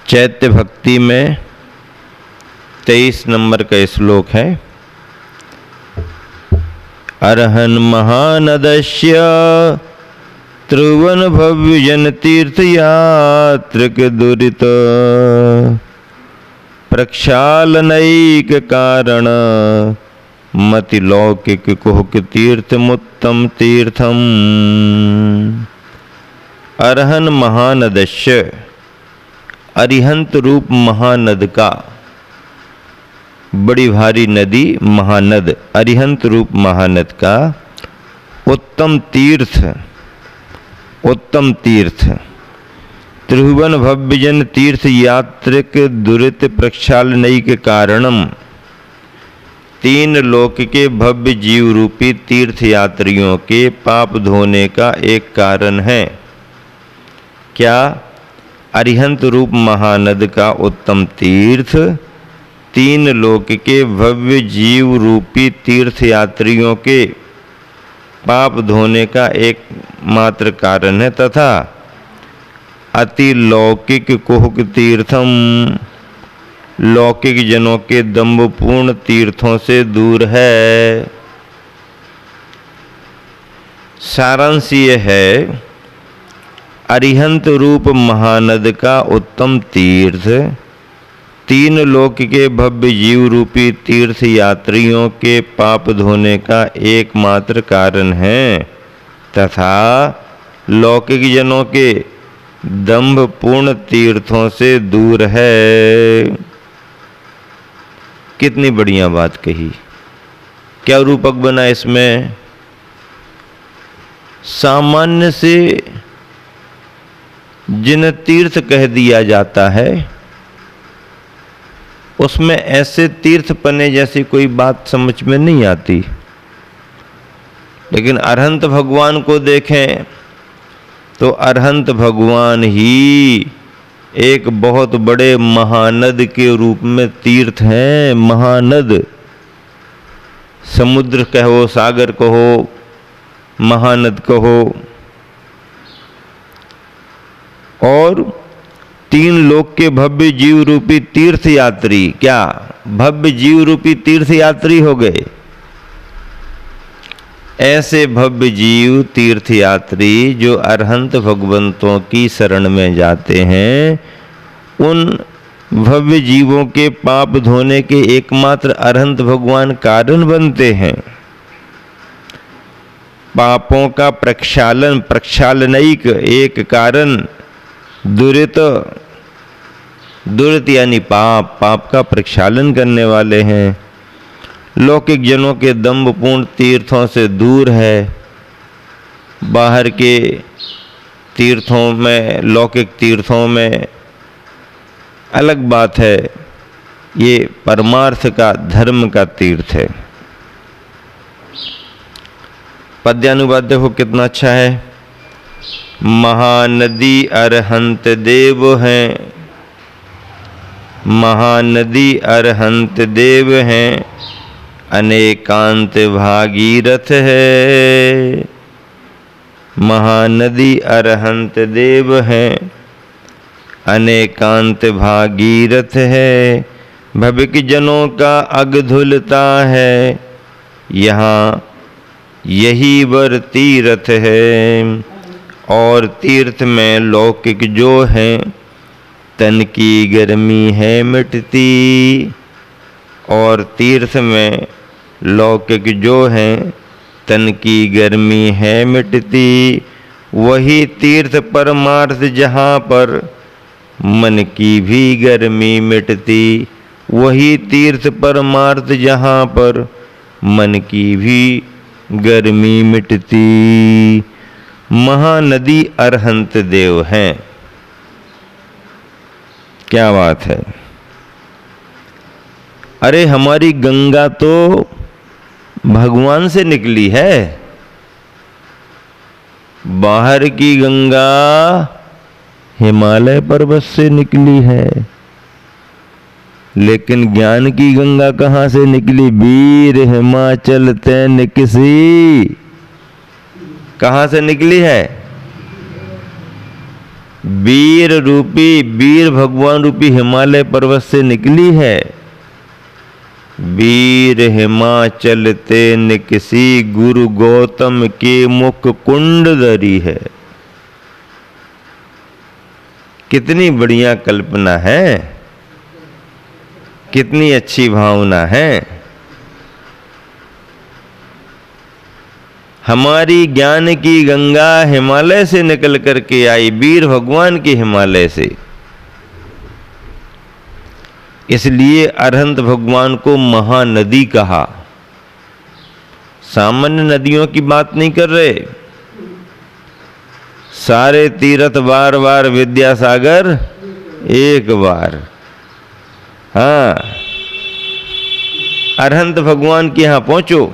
चैत्य भक्ति में 23 नंबर का श्लोक है। अर्हन् महानदस्य त्रिभुवन भव्य जन तीर्थ यात्रिक दुरित प्रक्षालनैक कारण मति लौकिक कुहक तीर्थमुत्तम तीर्थम। अर्हन् महानदस्य, अरिहंत रूप महानद का, बड़ी भारी नदी महानद, अरिहंत रूप महानद का उत्तम तीर्थ, उत्तम तीर्थ, त्रिभुवन भव्यजन तीर्थ यात्रिक दुरित प्रक्षालनैक कारणम, तीन लोक के भव्य जीव रूपी तीर्थ यात्रियों के पाप धोने का एक कारण है। क्या? अरिहंत रूप महानद का उत्तम तीर्थ तीन लोक के भव्य जीव रूपी तीर्थ यात्रियों के पाप धोने का एक मात्र कारण है, तथा अति लौकिक कुहक तीर्थम, लौकिक जनों के दंभपूर्ण तीर्थों से दूर है। सारांश ये है, अरिहंत रूप महानद का उत्तम तीर्थ तीन लोक के भव्य जीव रूपी तीर्थ यात्रियों के पाप धोने का एकमात्र कारण है, तथा लौकिक जनों के दंभपूर्ण तीर्थों से दूर है। कितनी बढ़िया बात कही। क्या रूपक बना इसमें? सामान्य से जिन तीर्थ कह दिया जाता है उसमें ऐसे तीर्थ पने जैसी कोई बात समझ में नहीं आती, लेकिन अरहंत भगवान को देखें तो अरहंत भगवान ही एक बहुत बड़े महानद के रूप में तीर्थ हैं। महानद, समुद्र कहो, सागर कहो, महानद कहो, और तीन लोक के भव्य जीव रूपी तीर्थ यात्री, क्या भव्य जीव रूपी तीर्थ यात्री हो गए? ऐसे भव्य जीव तीर्थ यात्री जो अरहंत भगवंतों की शरण में जाते हैं, उन भव्य जीवों के पाप धोने के एकमात्र अरहंत भगवान कारण बनते हैं। पापों का प्रक्षालन, प्रक्षालनैक एक कारण, दुरित, दुरित यानी पाप, पाप का प्रक्षालन करने वाले हैं। लौकिक जनों के दंभपूर्ण तीर्थों से दूर है। बाहर के तीर्थों में, लौकिक तीर्थों में अलग बात है, ये परमार्थ का, धर्म का तीर्थ है। पद्यानुवाद देखो कितना अच्छा है। महानदी अरहंत देव हैं, महानदी अरहंत देव हैं, अनेकांत भागीरथ है। महानदी अरहंत देव हैं, अनेकांत भागीरथ है। भविक जनों का अग धुलता है, यहाँ यही वर तीर्थ है। और तीर्थ में लौकिक जो हैं, तन की गर्मी है मिटती। और तीर्थ में लौकिक जो हैं, तन की गर्मी है मिटती। वही तीर्थ परमार्थ जहाँ पर मन की भी गर्मी मिटती। वही तीर्थ परमार्थ जहाँ पर मन की भी गर्मी मिटती। महानदी अरहंत देव हैं। क्या बात है। अरे हमारी गंगा तो भगवान से निकली है। बाहर की गंगा हिमालय पर्वत से निकली है, लेकिन ज्ञान की गंगा कहाँ से निकली? वीर हिमाचल तैन किसी, कहाँ से निकली है? वीर भगवान रूपी हिमालय पर्वत से निकली है। वीर हिमाचल ते निकसी, गुरु गौतम के मुख कुंड धरी है। कितनी बढ़िया कल्पना है, कितनी अच्छी भावना है। हमारी ज्ञान की गंगा हिमालय से निकल करके आई, वीर भगवान के हिमालय से। इसलिए अरहंत भगवान को महानदी कहा। सामान्य नदियों की बात नहीं कर रहे। सारे तीर्थ बार बार, विद्यासागर एक बार। हाँ, अरहंत भगवान के यहां पहुंचो।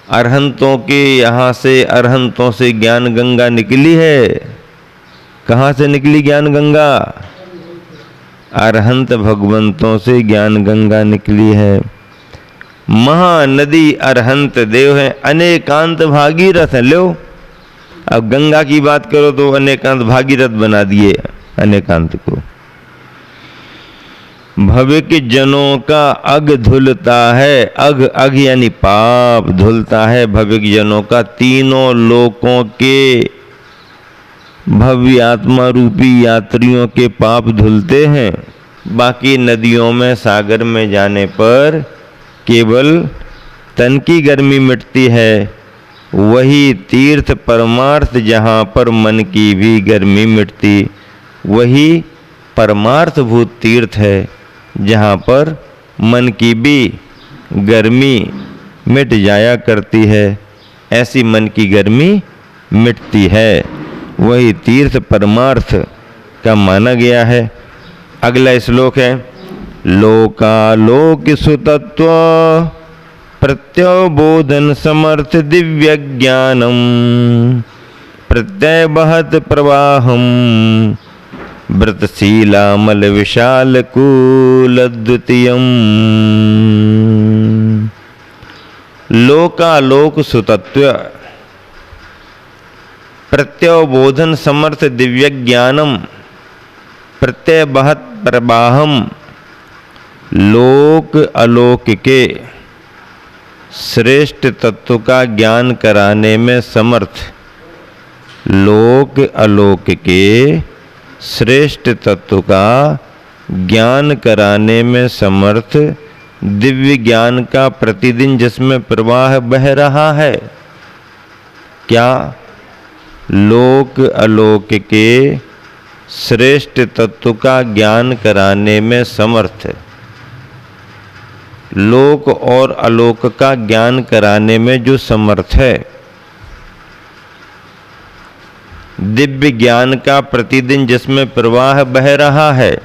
अरहंतों के यहां से, अरहंतों से ज्ञान गंगा निकली है। कहां से निकली ज्ञान गंगा? अरहंत भगवंतों से ज्ञान गंगा निकली है। महानदी अरहंत देव है, अनेकांत भागीरथ है। लो, अब गंगा की बात करो तो अनेकांत भागीरथ बना दिए अनेकांत को। भविक जनों का अग धुलता है, अग यानी पाप धुलता है भविक जनों का। तीनों लोकों के भव्य आत्मा रूपी यात्रियों के पाप धुलते हैं। बाकी नदियों में, सागर में जाने पर केवल तन की गर्मी मिटती है। वही तीर्थ परमार्थ जहाँ पर मन की भी गर्मी मिटती, वही परमार्थभूत तीर्थ है जहाँ पर मन की भी गर्मी मिट जाया करती है। ऐसी मन की गर्मी मिटती है, वही तीर्थ परमार्थ का माना गया है। अगला श्लोक है, लोकालोक सुतत्व प्रत्यवबोधन समर्थ दिव्य ज्ञानम प्रत्यय बहत प्रवाहम व्रतशीलामल विशाल कूलद्वितीयम। लोकालोक सुतत्व प्रत्यवबोधन समर्थ दिव्य ज्ञानम प्रत्यय बहत प्रवाहम। लोक अलोक के श्रेष्ठ तत्व का ज्ञान कराने में समर्थ, लोक अलोक के श्रेष्ठ तत्व का ज्ञान कराने में समर्थ दिव्य ज्ञान का प्रतिदिन जिसमें प्रवाह बह रहा है। क्या? लोक अलोक के श्रेष्ठ तत्व का ज्ञान कराने में समर्थ, लोक और अलोक का ज्ञान कराने में जो समर्थ है, दिव्य ज्ञान का प्रतिदिन जिसमें प्रवाह बह रहा है।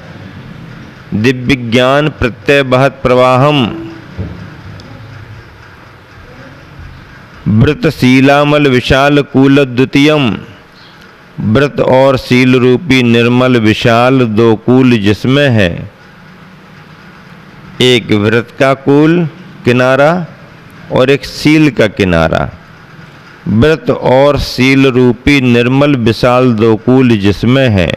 दिव्य ज्ञान प्रत्यय बहत प्रवाहम व्रतशीलामल विशाल कूलद्वितीयम। व्रत और शील रूपी निर्मल विशाल दो कूल जिसमें है, एक व्रत का कूल किनारा और एक शील का किनारा। व्रत और शील रूपी निर्मल विशाल दो कूल जिसमें है,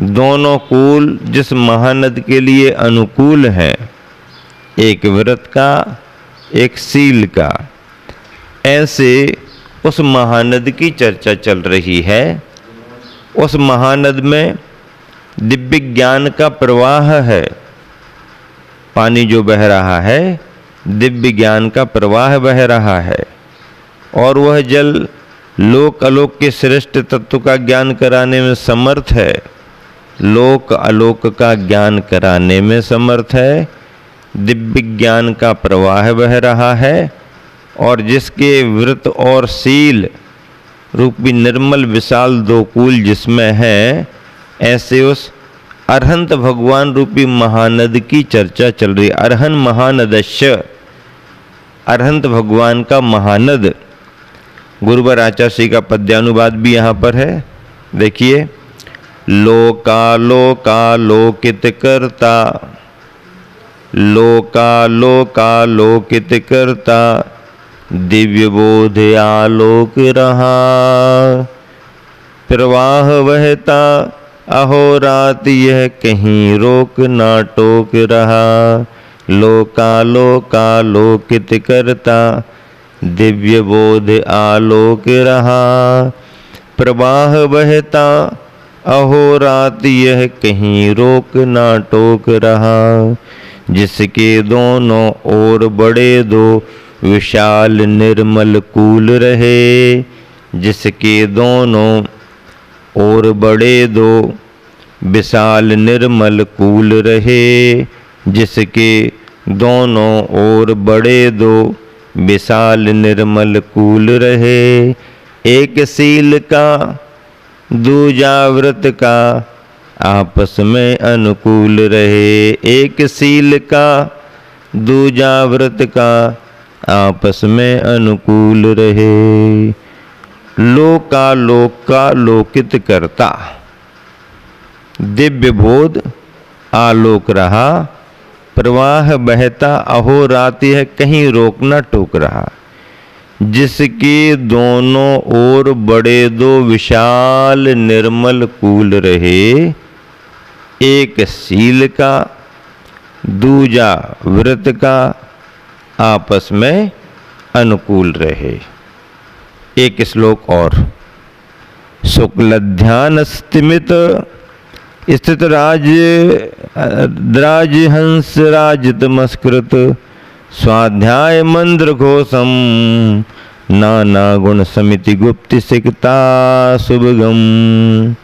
दोनों कूल जिस महानद के लिए अनुकूल है, एक व्रत का एक शील का। ऐसे उस महानद की चर्चा चल रही है। उस महानद में दिव्य ज्ञान का प्रवाह है। पानी जो बह रहा है, दिव्य ज्ञान का प्रवाह बह रहा है। और वह जल लोक अलोक के श्रेष्ठ तत्व का ज्ञान कराने में समर्थ है, लोक अलोक का ज्ञान कराने में समर्थ है। दिव्य ज्ञान का प्रवाह बह रहा है और जिसके व्रत और शील रूपी निर्मल विशाल दो कूल जिसमें है, ऐसे उस अरहंत भगवान रूपी महानद की चर्चा चल रही। अरहन महानदस्य, अरहंत भगवान का महानद। गुरुवर आचार्य का पद्यानुवाद भी यहाँ पर है। देखिए, लोकालोकालोकित करता, लोकालोकालोकित करता, दिव्य बोध आलोक रहा, प्रवाह बहता अहोरात यह कहीं रोक ना टोक रहा। लोकालोकित करता दिव्य बोध आलोक रहा। प्रवाह बहता अहोरात यह कहीं रोक ना टोक रहा। जिसके दोनों ओर बड़े दो विशाल निर्मल कूल रहे। जिसके दोनों ओर बड़े दो विशाल निर्मल कूल रहे। जिसके दोनों ओर बड़े दो विशाल निर्मल कूल रहे। एक शील का दूजा व्रत का आपस में अनुकूल रहे। एक शील का दूजा व्रत का आपस में अनुकूल रहे। लोकालोकित करता दिव्य बोध आलोक रहा। प्रवाह बहता अहोरात है कहीं रोकना टोक रहा। जिसके दोनों ओर बड़े दो विशाल निर्मल कूल रहे। एक शील का दूजा व्रत का आपस में अनुकूल रहे। एक श्लोक और। शुक्ल ध्यान स्थिमित स्थित राजहंस राजतमस्कृत स्वाध्याय मंत्र घोषम नाना गुण समिति गुप्ति सिकता शुभगम।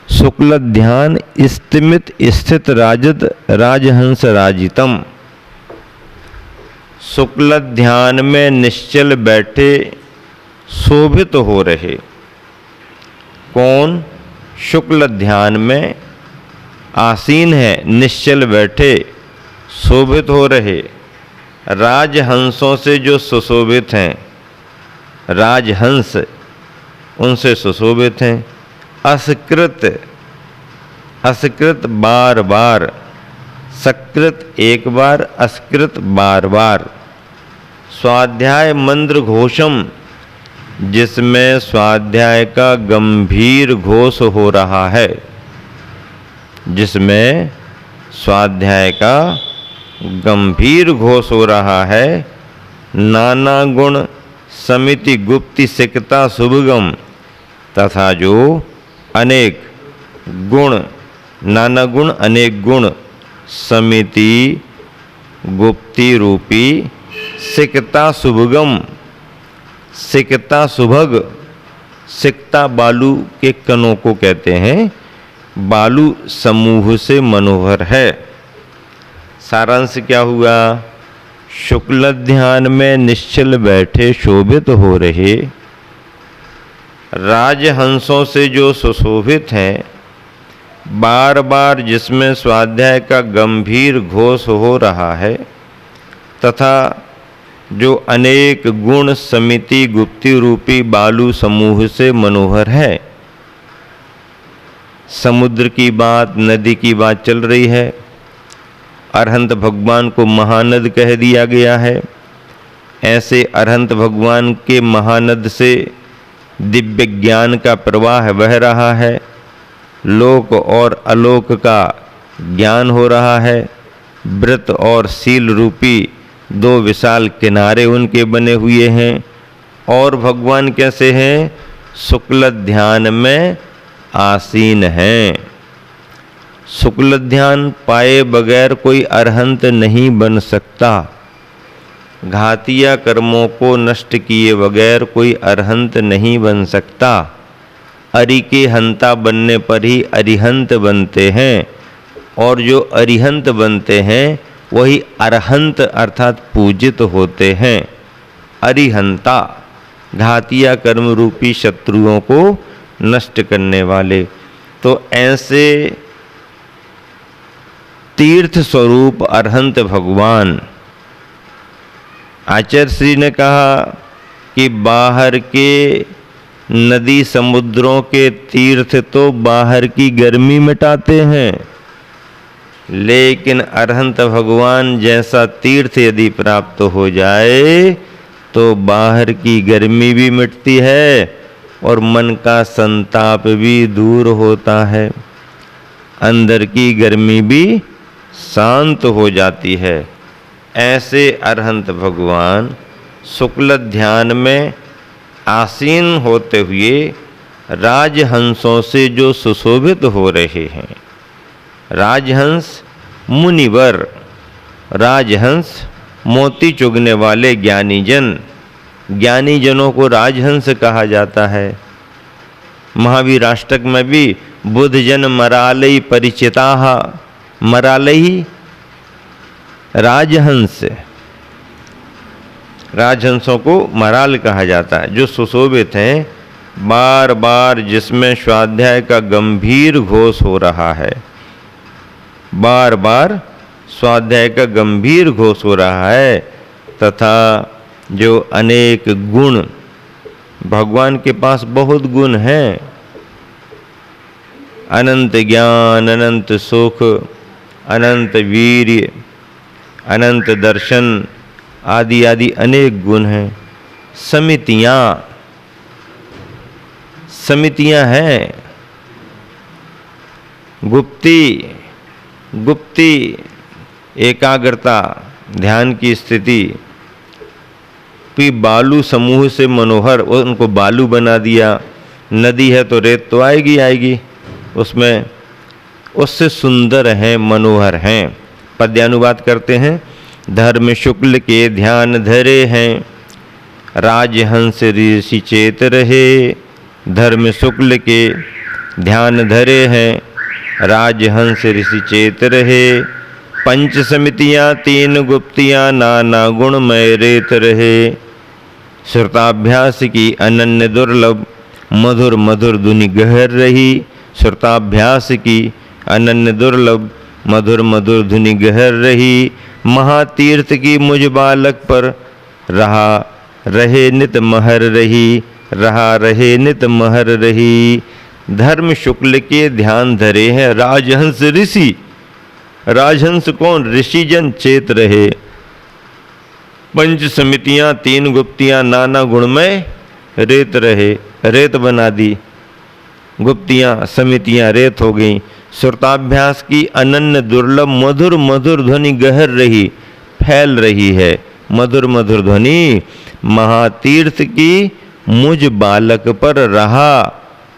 शुक्ल ध्यान स्थिमित स्थित राजहंस राजितम। शुक्ल ध्यान में निश्चल बैठे शोभित हो रहे। कौन? शुक्ल ध्यान में आसीन है, निश्चल बैठे शोभित हो रहे। राजहंसों से जो सुशोभित हैं, राजहंस उनसे सुशोभित हैं। असकृत बार बार, सकृत एक बार, असकृत बार बार। स्वाध्याय मंत्र घोषम जिसमें स्वाध्याय का गंभीर घोष हो रहा है। जिसमें स्वाध्याय का गंभीर घोष हो रहा है। नाना गुण समिति गुप्ति सिकता शुभगम तथा जो अनेक गुण, नाना गुण अनेक गुण समिति गुप्ति रूपी सिकता शुभगम। सिकता सुभग, सिकता बालू के कणों को कहते हैं। बालू समूह से मनोहर है। सारांश क्या हुआ? शुक्ल ध्यान में निश्चल बैठे शोभित हो रहे। राजहंसों से जो सुशोभित हैं, बार बार जिसमें स्वाध्याय का गंभीर घोष हो रहा है, तथा जो अनेक गुण समिति गुप्ति रूपी बालू समूह से मनोहर है। समुद्र की बात, नदी की बात चल रही है। अरहंत भगवान को महानद कह दिया गया है। ऐसे अरहंत भगवान के महानद से दिव्य ज्ञान का प्रवाह बह रहा है। लोक और अलोक का ज्ञान हो रहा है। व्रत और शील रूपी दो विशाल किनारे उनके बने हुए हैं। और भगवान कैसे हैं? शुक्ल ध्यान में आसीन हैं। शुक्ल ध्यान पाए बगैर कोई अरहंत नहीं बन सकता। घातिया कर्मों को नष्ट किए बगैर कोई अरहंत नहीं बन सकता। अरि के हंता बनने पर ही अरिहंत बनते हैं। और जो अरिहंत बनते हैं वही अरहंत अर्थात पूजित होते हैं। अरिहंता घातिया कर्म रूपी शत्रुओं को नष्ट करने वाले। तो ऐसे तीर्थ स्वरूप अरहंत भगवान। आचार्य श्री ने कहा कि बाहर के नदी समुद्रों के तीर्थ तो बाहर की गर्मी मिटाते हैं, लेकिन अरहंत भगवान जैसा तीर्थ यदि प्राप्त हो जाए तो बाहर की गर्मी भी मिटती है और मन का संताप भी दूर होता है, अंदर की गर्मी भी शांत हो जाती है। ऐसे अरहंत भगवान शुक्ल ध्यान में आसीन होते हुए राजहंसों से जो सुशोभित हो रहे हैं, राजहंस मुनिवर, राजहंस मोती चुगने वाले ज्ञानीजन, ज्ञानीजनों को राजहंस कहा जाता है। महावीर अष्टक में भी बुद्ध जन मरालई परिचिताः, मरालई राजहंस, राजहंसों को मराल कहा जाता है, जो सुशोभित हैं, बार बार जिसमें स्वाध्याय का गंभीर घोष हो रहा है, बार बार स्वाध्याय का गंभीर घोष हो रहा है, तथा जो अनेक गुण, भगवान के पास बहुत गुण हैं, अनंत ज्ञान, अनंत सुख, अनंत वीर्य, अनंत दर्शन आदि आदि अनेक गुण हैं। समितियाँ, समितियाँ हैं, गुप्ती, गुप्ती एकाग्रता, ध्यान की स्थिति, भी बालू समूह से मनोहर, उनको बालू बना दिया। नदी है तो रेत तो आएगी आएगी उसमें, उससे सुंदर हैं, मनोहर हैं। पद्यानुवाद करते हैं। धर्म शुक्ल के ध्यान धरे हैं, राजहंस ऋषि चेत रहे। धर्म शुक्ल के ध्यान धरे हैं, राजहंस ऋषि चेत रहे। पंच समितियाँ तीन गुप्तियाँ, नाना गुणमय रेत रहे। श्रुताभ्यास की अनन्य दुर्लभ, मधुर मधुर धुनि गहर रही। श्रुताभ्यास की अनन्य दुर्लभ, मधुर मधुर धुनि गहर रही। महातीर्थ की मुझ बालक पर रहा रहे नित महर रही, रहा रहे नित महर रही। धर्म शुक्ल के ध्यान धरे हैं, राजहंस ऋषि। राजहंस कौन? ऋषिजन चेत रहे। पंच समितियाँ तीन गुप्तियाँ, नाना गुणमय रेत रहे, रेत बना दी। गुप्तियाँ समितियाँ रेत हो गई। श्रुताभ्यास की अनन्य दुर्लभ, मधुर मधुर ध्वनि गहर रही, फैल रही है। मधुर मधुर ध्वनि महातीर्थ की मुझ बालक पर रहा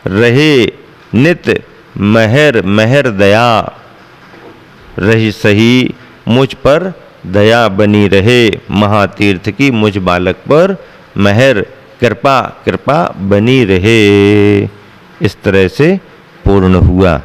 रहे नित महर, महर दया रही सही, मुझ पर दया बनी रहे। महातीर्थ की मुझ बालक पर महर, कृपा, कृपा बनी रहे। इस तरह से पूर्ण हुआ।